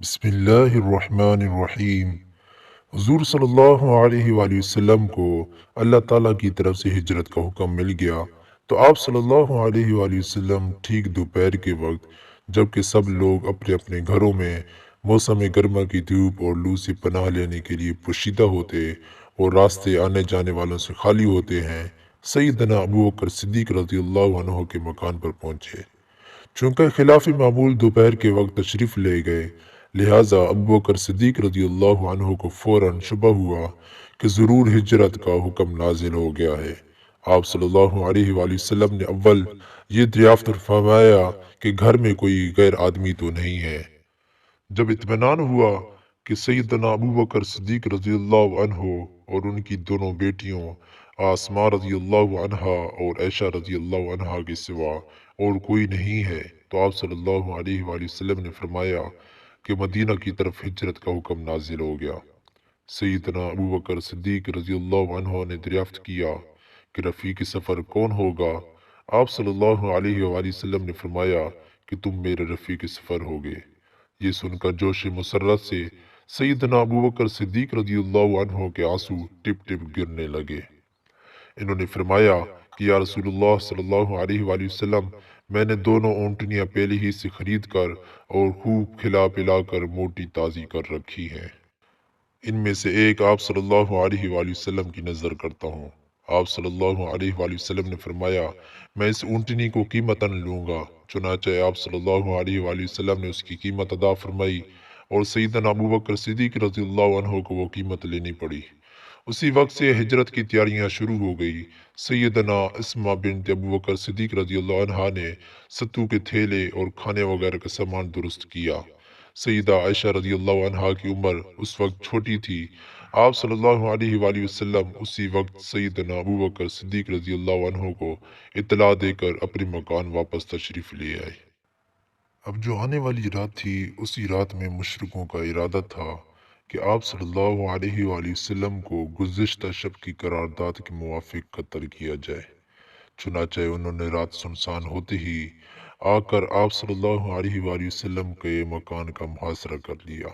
بسم اللہ الرحمن الرحیم۔ حضور صلی اللہ علیہ وآلہ وسلم کو اللہ تعالیٰ کی طرف سے ہجرت کا حکم مل گیا تو آپ صلی اللہ علیہ وآلہ وسلم ٹھیک دوپہر کے وقت جبکہ سب لوگ اپنے اپنے گھروں میں موسم گرما کی دھوپ اور لو سے پناہ لینے کے لیے پوشیدہ ہوتے اور راستے آنے جانے والوں سے خالی ہوتے ہیں، سیدنا ابو بکر صدیق رضی اللہ عنہ کے مکان پر پہنچے۔ چونکہ خلاف معمول دوپہر کے وقت تشریف لے گئے، لہٰذا ابو بکر صدیق رضی اللہ عنہ کو فوراً شبہ ہوا کہ ضرور ہجرت کا حکم نازل ہو گیا ہے۔ آپ صلی اللہ علیہ وآلہ وسلم نے اول یہ دریافت فرمایا کہ گھر میں کوئی غیر آدمی تو نہیں ہے۔ جب اطمینان ہوا کہ سیدنا ابو بکر صدیق رضی اللہ عنہ اور ان کی دونوں بیٹیوں آسماء رضی اللہ عنہا اور عائشہ رضی اللہ عنہا کے سوا اور کوئی نہیں ہے، تو آپ صلی اللہ علیہ وآلہ وسلم نے فرمایا کہ مدینہ کی طرف ہجرت کا حکم نازل ہو گیا۔ سیدنا ابو بکر صدیق رضی اللہ عنہ نے دریافت کیا کہ رفیق سفر کون ہوگا؟ آپ صلی اللہ علیہ وآلہ وسلم نے فرمایا کہ تم میرے رفیق سفر ہوگے۔ یہ سن کر جوش مسرت سے سیدنا ابو بکر صدیق رضی اللہ عنہ کے آنسو ٹپ ٹپ گرنے لگے۔ انہوں نے فرمایا کہ یا رسول اللہ صلی اللہ علیہ وآلہ وسلم، میں نے دونوں اونٹنیاں پہلے ہی سے خرید کر اور خوب کھلا پلا کر موٹی تازی کر رکھی ہیں۔ ان میں سے ایک آپ صلی اللہ علیہ وآلہ وسلم کی نظر کرتا ہوں۔ آپ صلی اللہ علیہ وآلہ وسلم نے فرمایا میں اس اونٹنی کو قیمتاً لوں گا۔ چنانچہ آپ صلی اللہ علیہ وآلہ وسلم نے اس کی قیمت ادا فرمائی اور سیدنا ابو بکر صدیق رضی اللہ عنہ کو وہ قیمت لینی پڑی۔ اسی وقت سے ہجرت کی تیاریاں شروع ہو گئی۔ سیدنا اسما بنت ابو بکر صدیق رضی اللہ عنہ نے ستو کے تھیلے اور کھانے وغیرہ کا سامان درست کیا۔ سیدہ عائشہ رضی اللہ عنہا کی عمر اس وقت چھوٹی تھی۔ آپ صلی اللہ علیہ وآلہ وسلم اسی وقت سیدنا ابو بکر صدیق رضی اللہ عنہ کو اطلاع دے کر اپنے مکان واپس تشریف لے آئے۔ اب جو آنے والی رات تھی، اسی رات میں مشرکوں کا ارادہ تھا کہ آپ صلی اللہ علیہ وآلہ وسلم کو گزشتہ شب کی قرارداد کے موافق قتل کیا جائے۔ چنانچہ انہوں نے رات سنسان ہوتے ہی آ کر آپ صلی اللہ علیہ وآلہ وسلم کے مکان کا محاصرہ کر لیا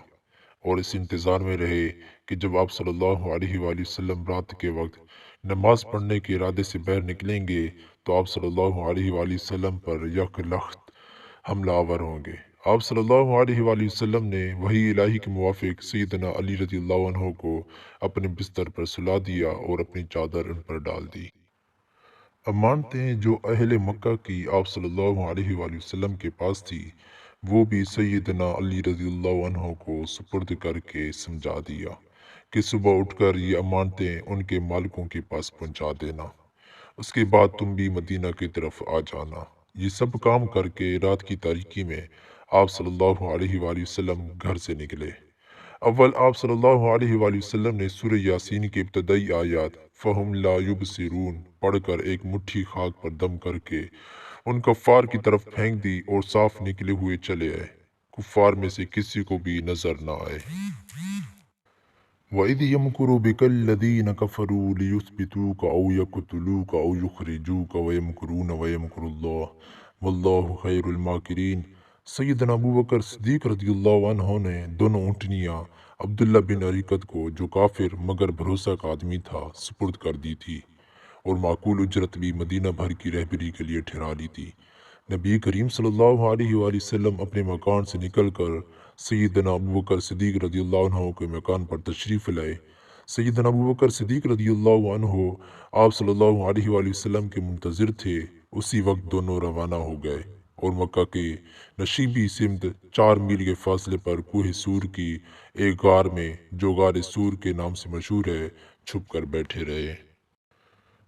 اور اس انتظار میں رہے کہ جب آپ صلی اللہ علیہ وآلہ وسلم رات کے وقت نماز پڑھنے کے ارادے سے باہر نکلیں گے تو آپ صلی اللہ علیہ وآلہ وسلم پر یک لخت حملہ آور ہوں گے۔ آپ صلی اللہ علیہ وآلہ وسلم نے وحی الہی کے موافق سیدنا علی رضی اللہ عنہ کو اپنے بستر پر سلا دیا اور اپنی چادر ان پر ڈال دی۔ اب مانتے ہیں جو اہل مکہ کی آپ صلی اللہ علیہ وآلہ وسلم کے پاس تھی، وہ بھی سیدنا علی رضی اللہ عنہ کو سپرد کر کے سمجھا دیا کہ صبح اٹھ کر یہ امانتیں ان کے مالکوں کے پاس پہنچا دینا، اس کے بعد تم بھی مدینہ کی طرف آ جانا۔ یہ سب کام کر کے رات کی تاریکی میں آپ صلی اللہ علیہ وآلہ وسلم گھر سے نکلے۔ اول آپ صلی اللہ علیہ وآلہ وسلم نے سورہ یاسین کی ابتدائی آیات فَهُمْ لَا يُبْصِرُونَ پڑھ کر ایک مٹھی خاک پر دم کر کے ان کفار کی طرف پھینک دی اور صاف نکلے ہوئے چلے آئے، کفار میں سے کسی کو بھی نظر نہ آئے۔ وَإِذْ يَمْكُرُ بِكَ الَّذِينَ كَفَرُوا لِيُثْبِتُوكَ أَوْ يَقْتُلُوكَ أَوْ يُخْرِجُوكَ وَيَمْكُرُونَ وَيَمْكُرُ اللَّهُ وَاللَّهُ خَيْرُ الْمَاكِرِينَ۔ سیدنا ابو بکر صدیق رضی اللہ عنہ نے دونوں اونٹنیاں عبداللہ بن عریقت کو، جو کافر مگر بھروسہ کا آدمی تھا، سپرد کر دی تھی اور معقول اجرت بھی مدینہ بھر کی رہبری کے لیے ٹھہرا لی تھی۔ نبی کریم صلی اللہ علیہ وآلہ وسلم اپنے مکان سے نکل کر سیدنا ابو بکر صدیق رضی اللہ عنہ کے مکان پر تشریف لائے۔ سیدنا ابو بکر صدیق رضی اللہ عنہ آپ صلی اللہ علیہ وآلہ وسلم کے منتظر تھے۔ اسی وقت دونوں روانہ ہو گئے اور مکہ کے نشیبی سمت 4 میل کے فاصلے پر کوہ سور کی ایک غار میں، جو غار سور کے نام سے مشہور ہے، چھپ کر بیٹھے رہے۔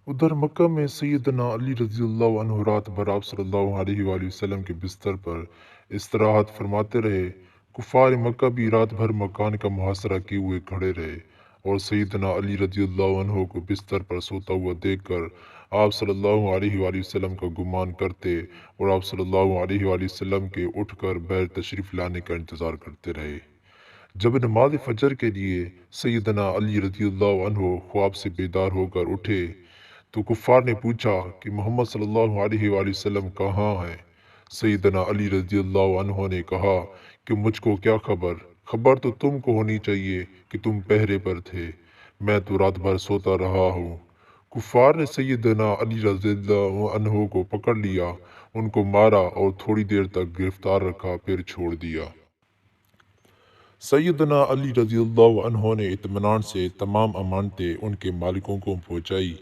ادھر مکہ میں سیدنا علی رضی اللہ عنہ رات بھر آپ صلی اللہ علیہ وآلہ وسلم کے بستر پر استراحت فرماتے رہے۔ کفار مکہ بھی رات بھر مکان کا محاصرہ کیے ہوئے کھڑے رہے اور سیدنا علی رضی اللہ عنہ کو بستر پر سوتا ہوا دیکھ کر آپ صلی اللہ علیہ وآلہ وسلم کا گمان کرتے اور آپ صلی اللہ علیہ وآلہ وسلم کے اٹھ کر باہر تشریف لانے کا انتظار کرتے رہے۔ جب نماز فجر کے لیے سیدنا علی رضی اللہ عنہ خواب سے بیدار ہو کر اٹھے تو کفار نے پوچھا کہ محمد صلی اللہ علیہ وآلہ وسلم کہاں ہیں؟ سیدنا علی رضی اللہ عنہ نے کہا کہ مجھ کو کیا خبر، خبر تو تم کو ہونی چاہیے کہ تم پہرے پر تھے، میں تو رات بھر سوتا رہا ہوں۔ کفار نے سیدنا علی رضی اللہ عنہ کو پکڑ لیا، ان کو مارا اور تھوڑی دیر تک گرفتار رکھا، پھر چھوڑ دیا۔ سیدنا علی رضی اللہ عنہ نے اطمینان سے تمام امانتیں ان کے مالکوں کو پہنچائی۔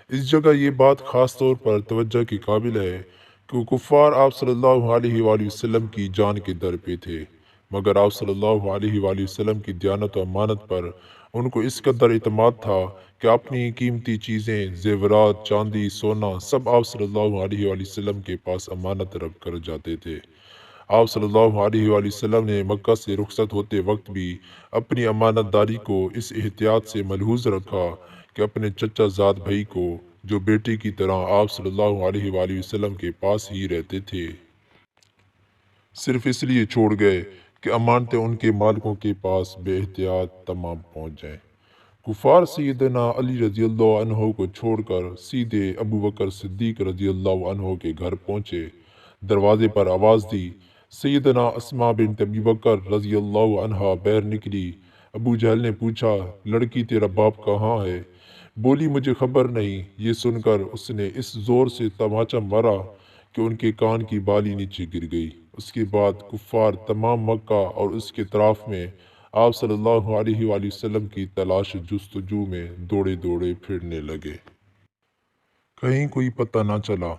اس جگہ یہ بات خاص طور پر توجہ کے قابل ہے کہ کفار آپ صلی اللہ علیہ وآلہ وسلم کی جان کے در پہ تھے، مگر آپ صلی اللہ علیہ وآلہ وسلم کی دیانت و امانت پر ان کو اس قدر اعتماد تھا کہ اپنی قیمتی چیزیں، زیورات، چاندی، سونا سب آپ صلی اللہ علیہ وآلہ وسلم کے پاس امانت رکھ کر جاتے تھے۔ آپ صلی اللہ علیہ وآلہ وسلم نے مکہ سے رخصت ہوتے وقت بھی اپنی امانت داری کو اس احتیاط سے ملحوظ رکھا کہ اپنے چچا زاد بھائی کو، جو بیٹے کی طرح آپ صلی اللہ علیہ وآلہ وسلم کے پاس ہی رہتے تھے، صرف اس لیے چھوڑ گئے کہ امانتیں ان کے مالکوں کے پاس بے احتیاط تمام پہنچ جائیں۔ کفار سیدنا علی رضی اللہ عنہ کو چھوڑ کر سیدھے ابو بکر صدیق رضی اللہ عنہ کے گھر پہنچے۔ دروازے پر آواز دی، سیدنا اسماء بنت ابی بکر رضی اللہ عنہا باہر نکلی۔ ابو جہل نے پوچھا، لڑکی تیرا باپ کہاں ہے؟ بولی، مجھے خبر نہیں۔ یہ سن کر اس نے اس زور سے تماچا مارا کہ ان کے کان کی بالی نیچے گر گئی۔ اس کے بعد کفار تمام مکہ اور اس کے اطراف میں آپ صلی اللہ علیہ وآلہ وسلم کی تلاش جستجو میں دوڑے دوڑے پھرنے لگے۔ کہیں کوئی پتہ نہ چلا۔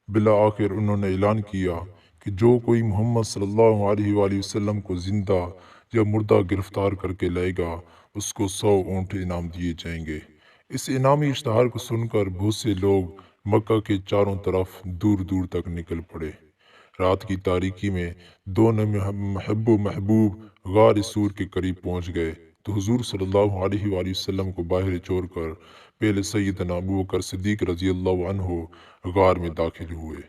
بالآخر انہوں نے اعلان کیا کہ جو کوئی محمد صلی اللہ علیہ وآلہ وسلم کو زندہ یا مردہ گرفتار کر کے لائے گا، اس کو 100 اونٹ انعام دیے جائیں گے۔ اس انعامی اشتہار کو سن کر بہت سے لوگ مکہ کے چاروں طرف دور دور تک نکل پڑے۔ رات کی تاریکی میں دونوں محب و محبوب غار سور کے قریب پہنچ گئے تو حضور صلی اللہ علیہ وآلہ وسلم کو باہر چھوڑ کر پہلے سیدنا ابو بکر صدیق رضی اللہ عنہ غار میں داخل ہوئے۔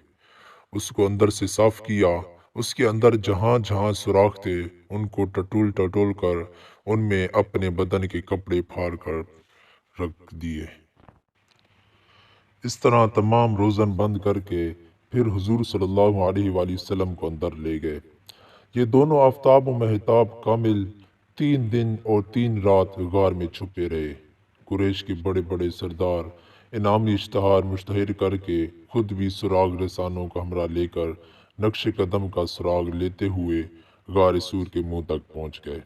اس کو اندر سے صاف کیا، اس کے اندر جہاں جہاں سوراخ تھے ان کو ٹٹول ٹٹول کر ان میں اپنے بدن کے کپڑے پھاڑ کر رکھ دیے۔ اس طرح تمام روزن بند کر کے پھر حضور صلی اللہ علیہ وآلہ وسلم کو اندر لے گئے۔ یہ دونوں آفتاب و مہتاب کامل 3 دن اور 3 رات غار میں چھپے رہے۔ قریش کے بڑے بڑے سردار انعامی اشتہار مشتہر کر کے خود بھی سراغ رسانوں کا ہمراہ لے کر نقش قدم کا سراغ لیتے ہوئے غار سور کے منہ تک پہنچ گئے۔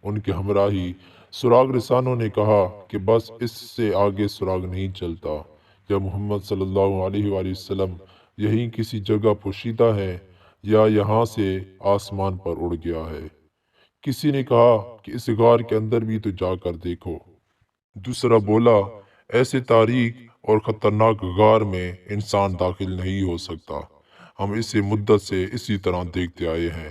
ان کے ہمراہی سراغ رسانوں نے کہا کہ بس اس سے آگے سراغ نہیں چلتا، یا محمد صلی اللہ علیہ وآلہ وسلم یہیں کسی جگہ پوشیدہ ہے یا یہاں سے آسمان پر اڑ گیا ہے۔ کسی نے کہا کہ اس غار کے اندر بھی تو جا کر دیکھو۔ دوسرا بولا، ایسے تاریک اور خطرناک غار میں انسان داخل نہیں ہو سکتا، ہم اسے مدت سے اسی طرح دیکھتے آئے ہیں۔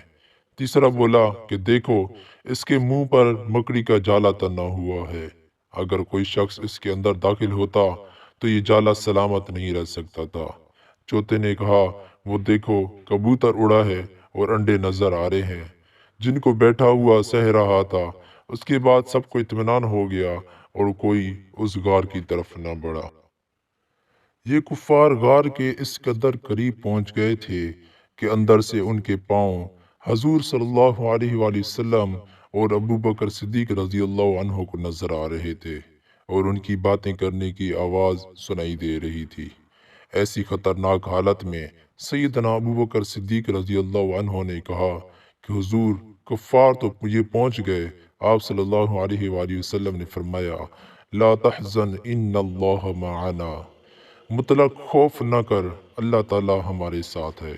تیسرا بولا کہ دیکھو، اس کے منہ پر مکڑی کا جالا تنا ہوا ہے، اگر کوئی شخص اس کے اندر داخل ہوتا تو یہ جالا سلامت نہیں رہ سکتا تھا۔ چوتھے نے کہا، وہ دیکھو، کبوتر اڑا ہے اور انڈے نظر آ رہے ہیں جن کو بیٹھا ہوا سہ رہا تھا۔ اس کے بعد سب کو اطمینان ہو گیا اور کوئی اس غار کی طرف نہ بڑھا۔ یہ کفار غار کے اس قدر قریب پہنچ گئے تھے کہ اندر سے ان کے پاؤں حضور صلی اللہ علیہ وآلہ وسلم اور ابو بکر صدیق رضی اللہ عنہ کو نظر آ رہے تھے اور ان کی باتیں کرنے کی آواز سنائی دے رہی تھی۔ ایسی خطرناک حالت میں سیدنا ابو بکر صدیق رضی اللہ عنہ نے کہا کہ حضور، کفار تو یہ پہنچ گئے۔ آپ صلی اللہ علیہ وآلہ وسلم نے فرمایا، لا تحزن ان اللہ معنا، مطلق خوف نہ کر، اللہ تعالی ہمارے ساتھ ہے۔